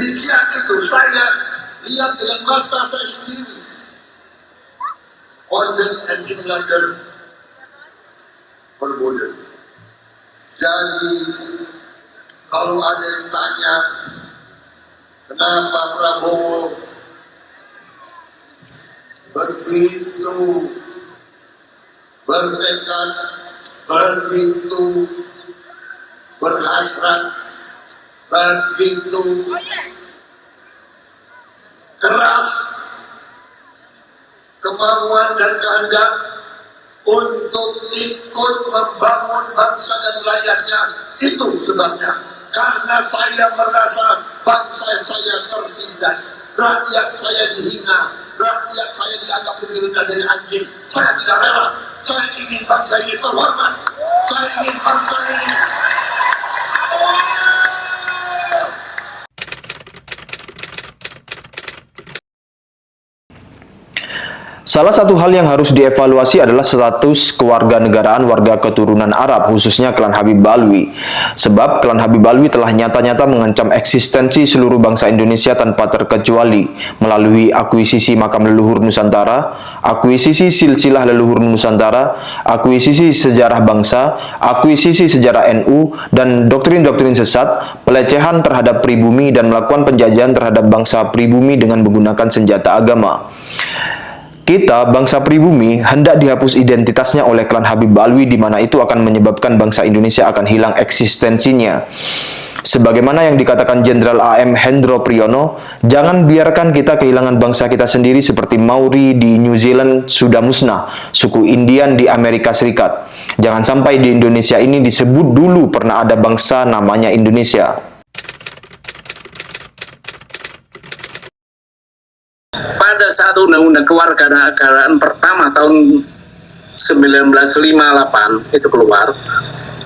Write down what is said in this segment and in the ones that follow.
Demikian itu saya lihat dengan mata saya sendiri. Holden and Englander Verboden. Jadi kalau ada yang tanya kenapa Prabowo begitu bertekad, begitu berhasrat, begitu keras kemauan dan kehendak untuk ikut membangun bangsa dan rakyatnya. Itu sebabnya, karena saya merasa bangsa saya tertindas, rakyat saya dihina, rakyat saya dianggap lebih rendah dari anjing. Saya tidak rela. Saya ingin bangsa ini terhormat. Saya ingin bangsa ini Salah satu hal yang harus dievaluasi adalah status kewarganegaraan warga keturunan Arab, khususnya klan Habib Alwi. Sebab klan Habib Alwi telah nyata-nyata mengancam eksistensi seluruh bangsa Indonesia tanpa terkecuali melalui akuisisi makam leluhur Nusantara, akuisisi silsilah leluhur Nusantara, akuisisi sejarah bangsa, akuisisi sejarah NU, dan doktrin-doktrin sesat, pelecehan terhadap pribumi, dan melakukan penjajahan terhadap bangsa pribumi dengan menggunakan senjata agama. Kita, bangsa pribumi, hendak dihapus identitasnya oleh klan Habib Alwi, di mana itu akan menyebabkan bangsa Indonesia akan hilang eksistensinya. Sebagaimana yang dikatakan Jenderal AM Hendro Priyono, jangan biarkan kita kehilangan bangsa kita sendiri seperti Maori di New Zealand sudah musnah, suku Indian di Amerika Serikat. Jangan sampai di Indonesia ini disebut dulu pernah ada bangsa namanya Indonesia. Pada saat Undang-Undang Kewarganegaraan pertama tahun 1958 itu keluar,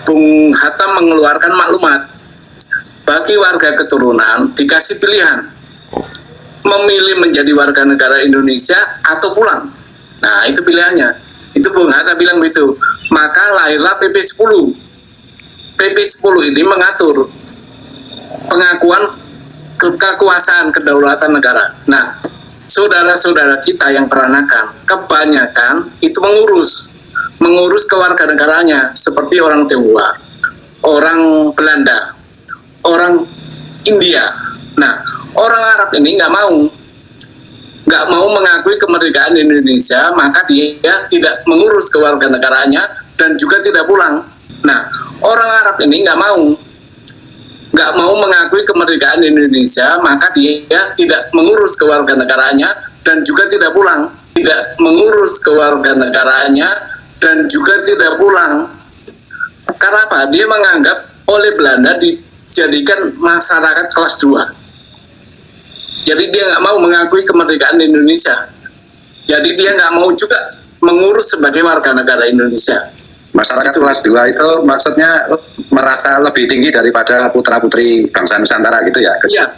Bung Hatta mengeluarkan maklumat bagi warga keturunan dikasih pilihan memilih menjadi warga negara Indonesia atau pulang. Nah, itu pilihannya. Itu Bung Hatta bilang begitu. Maka lahirlah PP 10. PP 10 ini mengatur pengakuan kekuasaan kedaulatan negara. Nah, saudara-saudara kita yang peranakan kebanyakan itu mengurus kewarganegaraannya seperti orang Tionghoa, orang Belanda, orang India. Nah, orang Arab ini nggak mau mengakui kemerdekaan Indonesia, maka dia tidak mengurus kewarganegaraannya dan juga tidak pulang. Nah, orang Arab ini nggak mau mengakui kemerdekaan Indonesia, maka dia tidak mengurus kewarganegaraannya dan juga tidak pulang. Tidak mengurus kewarganegaraannya dan juga tidak pulang. Karena apa? Dia menganggap oleh Belanda dijadikan masyarakat kelas 2. Jadi dia nggak mau mengakui kemerdekaan Indonesia. Jadi dia nggak mau juga mengurus sebagai warga negara Indonesia. Masyarakat kelas 2 itu maksudnya merasa lebih tinggi daripada putra-putri bangsa Nusantara gitu ya? Iya,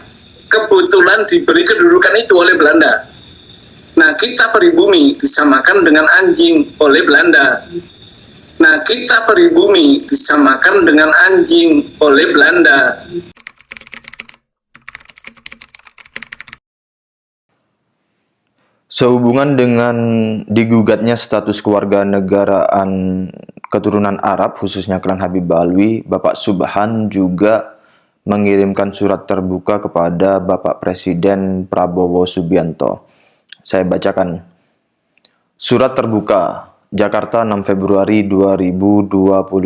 kebetulan diberi kedudukan itu oleh Belanda. Nah, kita pribumi disamakan dengan anjing oleh Belanda. Nah, kita pribumi disamakan dengan anjing oleh Belanda. Sehubungan dengan digugatnya status kewarganegaraan keturunan Arab, khususnya klan Habib Alwi, Bapak Subhan juga mengirimkan surat terbuka kepada Bapak Presiden Prabowo Subianto. Saya bacakan. Surat terbuka, Jakarta 6 Februari 2025.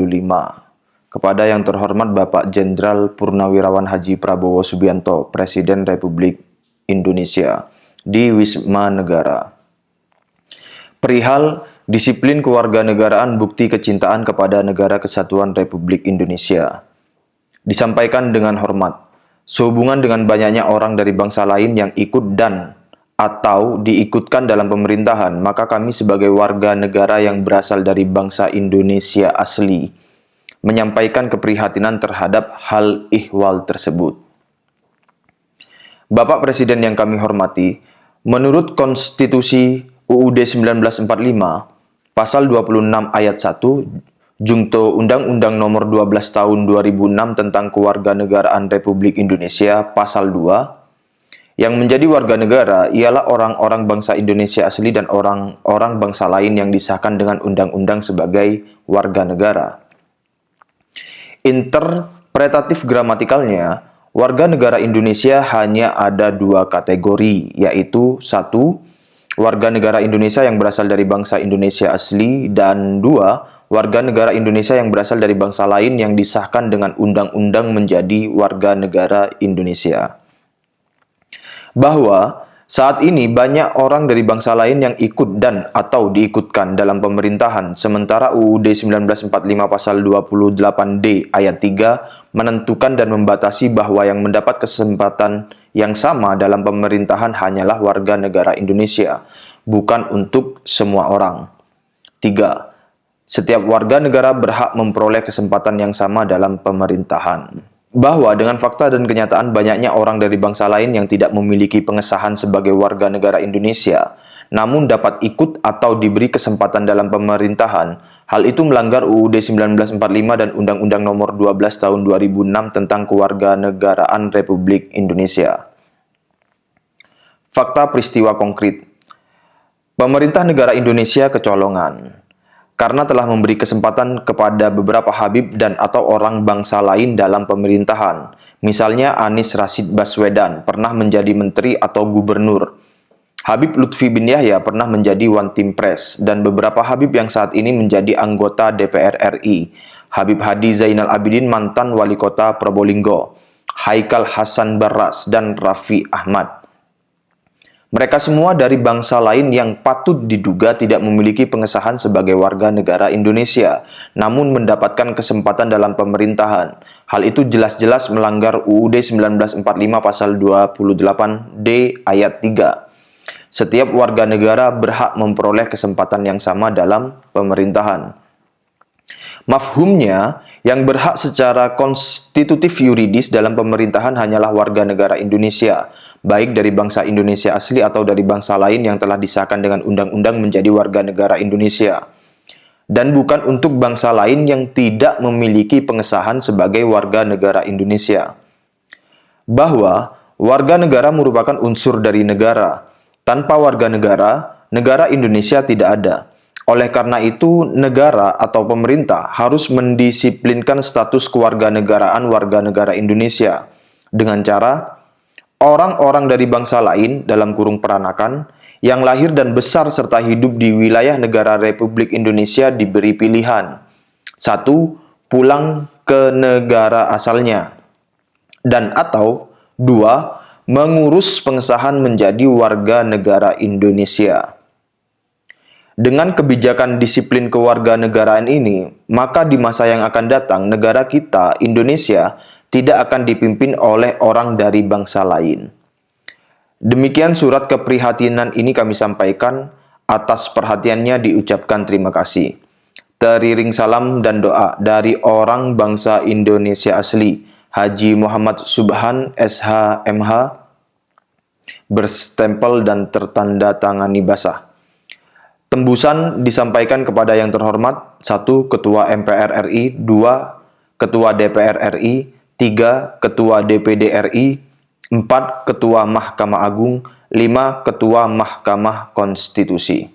Kepada yang terhormat Bapak Jenderal Purnawirawan Haji Prabowo Subianto, Presiden Republik Indonesia, di Wisma Negara. Perihal disiplin kewarganegaraan bukti kecintaan kepada Negara Kesatuan Republik Indonesia. Disampaikan dengan hormat, sehubungan dengan banyaknya orang dari bangsa lain yang ikut dan atau diikutkan dalam pemerintahan, maka kami sebagai warga negara yang berasal dari bangsa Indonesia asli menyampaikan keprihatinan terhadap hal ihwal tersebut. Bapak Presiden yang kami hormati, menurut Konstitusi UUD 1945, Pasal 26 Ayat 1, Jungto Undang-Undang Nomor 12 Tahun 2006 tentang Kewarganegaraan Republik Indonesia, Pasal 2, Yang menjadi warga negara ialah orang-orang bangsa Indonesia asli dan orang-orang bangsa lain yang disahkan dengan undang-undang sebagai warga negara. Interpretatif gramatikalnya, warga negara Indonesia hanya ada dua kategori, yaitu 1. Warga negara Indonesia yang berasal dari bangsa Indonesia asli, dan 2. Warga negara Indonesia yang berasal dari bangsa lain yang disahkan dengan undang-undang menjadi warga negara Indonesia. Bahwa saat ini banyak orang dari bangsa lain yang ikut dan atau diikutkan dalam pemerintahan, sementara UUD 1945 pasal 28D ayat 3 menentukan dan membatasi bahwa yang mendapat kesempatan yang sama dalam pemerintahan hanyalah warga negara Indonesia, bukan untuk semua orang. 3. Setiap warga negara berhak memperoleh kesempatan yang sama dalam pemerintahan. Bahwa dengan fakta dan kenyataan banyaknya orang dari bangsa lain yang tidak memiliki pengesahan sebagai warga negara Indonesia, namun dapat ikut atau diberi kesempatan dalam pemerintahan, hal itu melanggar UUD 1945 dan Undang-Undang Nomor 12 Tahun 2006 tentang Kewarganegaraan Republik Indonesia. Fakta peristiwa konkret. Pemerintah negara Indonesia kecolongan karena telah memberi kesempatan kepada beberapa Habib dan atau orang bangsa lain dalam pemerintahan. Misalnya Anies Rashid Baswedan pernah menjadi menteri atau gubernur. Habib Lutfi bin Yahya pernah menjadi One Team Press, dan beberapa Habib yang saat ini menjadi anggota DPR RI. Habib Hadi Zainal Abidin mantan wali kota Probolinggo, Haikal Hasan Barras, dan Raffi Ahmad. Mereka semua dari bangsa lain yang patut diduga tidak memiliki pengesahan sebagai warga negara Indonesia, namun mendapatkan kesempatan dalam pemerintahan. Hal itu jelas-jelas melanggar UUD 1945 pasal 28D ayat 3. Setiap warga negara berhak memperoleh kesempatan yang sama dalam pemerintahan. Mafhumnya, yang berhak secara konstitutif yuridis dalam pemerintahan hanyalah warga negara Indonesia, baik dari bangsa Indonesia asli atau dari bangsa lain yang telah disahkan dengan undang-undang menjadi warga negara Indonesia, dan bukan untuk bangsa lain yang tidak memiliki pengesahan sebagai warga negara Indonesia. Bahwa warga negara merupakan unsur dari negara. Tanpa warga negara, negara Indonesia tidak ada. Oleh karena itu, negara atau pemerintah harus mendisiplinkan status kewarganegaraan warga negara Indonesia dengan cara orang-orang dari bangsa lain dalam kurung peranakan yang lahir dan besar serta hidup di wilayah negara Republik Indonesia diberi pilihan. 1. Pulang ke negara asalnya. Dan atau 2. Mengurus pengesahan menjadi warga negara Indonesia. Dengan kebijakan disiplin kewarganegaraan ini, maka di masa yang akan datang negara kita, Indonesia, tidak akan dipimpin oleh orang dari bangsa lain. Demikian surat keprihatinan ini kami sampaikan. Atas perhatiannya diucapkan terima kasih. Teriring salam dan doa dari orang bangsa Indonesia asli, Haji Muhammad Subhan SH MH, berstempel dan tertanda tangani basah. Tembusan disampaikan kepada yang terhormat 1. Ketua MPR RI, 2. Ketua DPR RI, 3. Ketua DPD RI, 4. Ketua Mahkamah Agung, 5. Ketua Mahkamah Konstitusi.